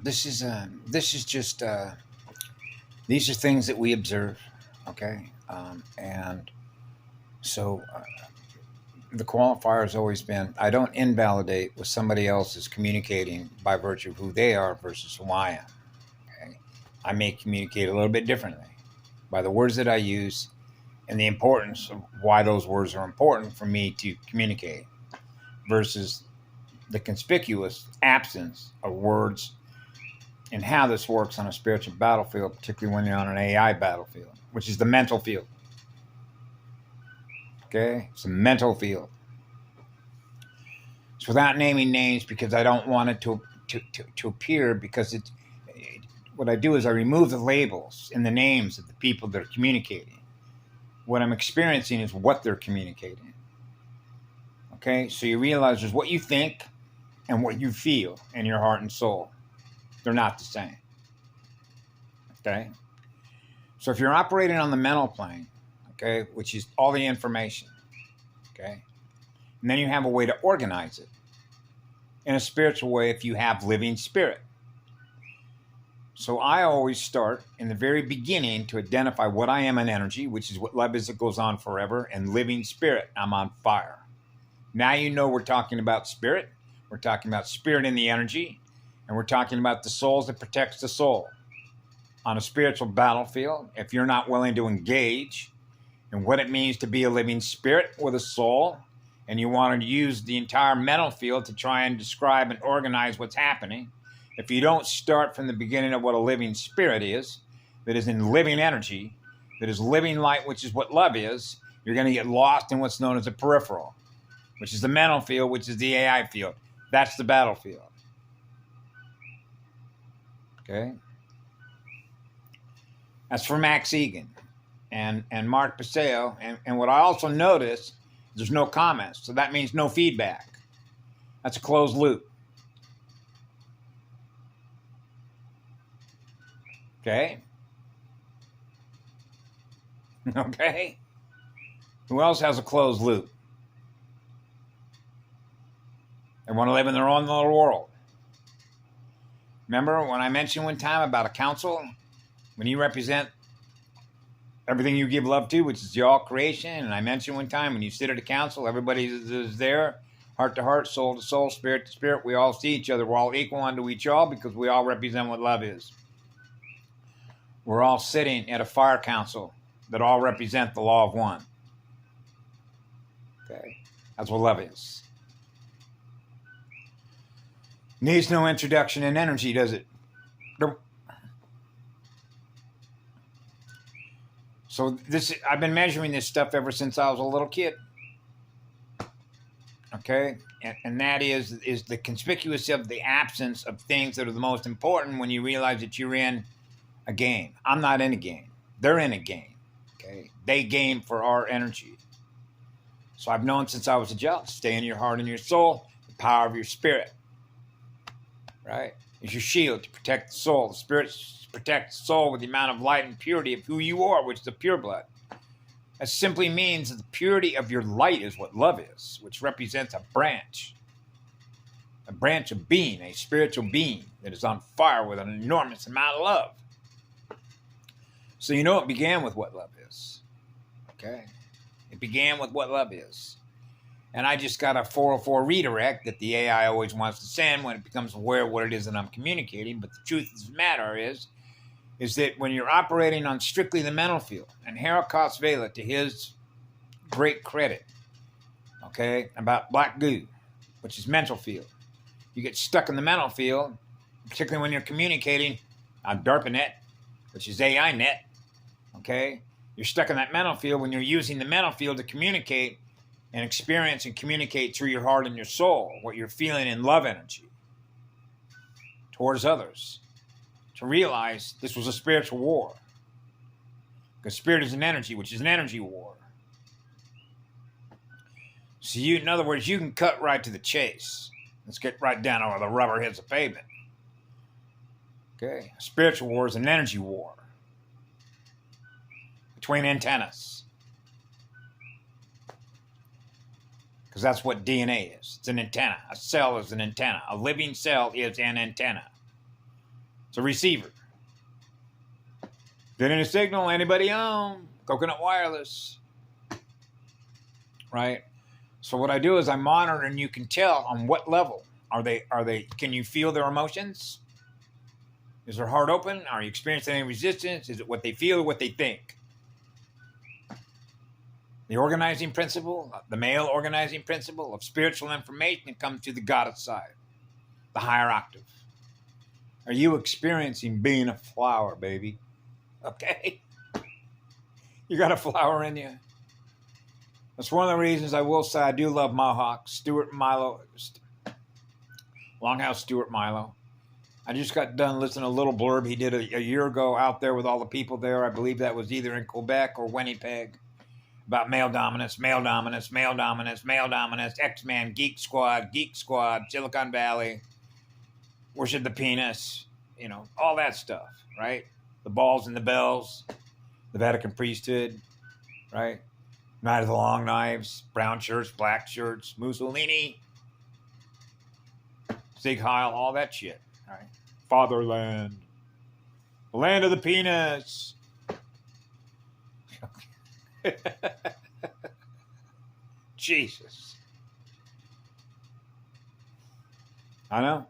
This is just these are things that we observe, okay, and so the qualifier has always been I don't invalidate what somebody else is communicating by virtue of who they are versus who I am. Okay, I may communicate a little bit differently by the words that I use and the importance of why those words are important for me to communicate versus the conspicuous absence of words and how this works on a spiritual battlefield, particularly when you're on an AI battlefield, which is the mental field. Okay? It's a mental field. It's without naming names because I don't want it to appear because what I do is I remove the labels and the names of the people that are communicating. What I'm experiencing is what they're communicating. Okay? So you realize there's what you think and what you feel in your heart and soul. They're not the same. Okay? So if you're operating on the mental plane, okay, which is all the information, okay, and then you have a way to organize it in a spiritual way if you have living spirit. So I always start in the very beginning to identify what I am in energy, which is what love is that goes on forever, and living spirit, I'm on fire. Now you know we're talking about spirit. We're talking about spirit in the energy, and we're talking about the souls that protects the soul. On a spiritual battlefield, if you're not willing to engage in what it means to be a living spirit with a soul, and you want to use the entire mental field to try and describe and organize what's happening, if you don't start from the beginning of what a living spirit is, that is in living energy, that is living light, which is what love is, you're going to get lost in what's known as a peripheral, which is the mental field, which is the AI field. That's the battlefield. Okay? That's for Max Egan and Mark Paseo. And what I also notice, there's no comments. So that means no feedback. That's a closed loop. Okay? Okay? Who else has a closed loop? They want to live in their own little world. Remember when I mentioned one time about a council? When you represent everything you give love to, which is the all creation, and I mentioned one time when you sit at a council, everybody is there, heart to heart, soul to soul, spirit to spirit. We all see each other. We're all equal unto each all because we all represent what love is. We're all sitting at a fire council that all represent the law of one. Okay? That's what love is. Needs no introduction in energy, does it? Nope. So I've been measuring this stuff ever since I was a little kid. Okay? And that is the conspicuous of the absence of things that are the most important when you realize that you're in a game. I'm not in a game. They're in a game. Okay? They game for our energy. So I've known since I was a child, stay in your heart and your soul, the power of your spirit. Right? Is your shield to protect the soul. The spirit protects the soul with the amount of light and purity of who you are, which is the pure blood. That simply means that the purity of your light is what love is, which represents a branch of being, a spiritual being that is on fire with an enormous amount of love. So you know it began with what love is. Okay? It began with what love is. And I just got a 404 redirect that the AI always wants to send when it becomes aware of what it is that I'm communicating. But the truth of the matter is that when you're operating on strictly the mental field, and Heracles Vela, to his great credit, okay, about black goo, which is mental field, you get stuck in the mental field, particularly when you're communicating on DARPANET, which is AI net, okay? You're stuck in that mental field when you're using the mental field to communicate and experience and communicate through your heart and your soul what you're feeling in love energy towards others, to realize this was a spiritual war. Because spirit is an energy, which is an energy war. So in other words, you can cut right to the chase. Let's get right down where the rubber hits the pavement. Okay, a spiritual war is an energy war between antennas. Because that's what DNA is. It's an antenna. A cell is an antenna. A living cell is an antenna. It's a receiver. Getting a signal, anybody on? Coconut wireless. Right? So what I do is I monitor, and you can tell on what level. Are they, can you feel their emotions? Is their heart open? Are you experiencing any resistance? Is it what they feel or what they think? The organizing principle, the male organizing principle of spiritual information that comes to the goddess side, the higher octave. Are you experiencing being a flower, baby? Okay? You got a flower in you. That's one of the reasons I will say I do love Mohawk, Stuart Milo, Longhouse Stuart Milo. I just got done listening to a little blurb he did a year ago out there with all the people there. I believe that was either in Quebec or Winnipeg. About male dominance, male dominance, male dominance, male dominance, X-Man, Geek Squad, Silicon Valley, worship the penis, you know, all that stuff, right? The balls and the bells, the Vatican priesthood, right? Night of the Long Knives, brown shirts, black shirts, Mussolini, Zig Heil, all that shit, right? Fatherland, the land of the penis. Jesus. I know.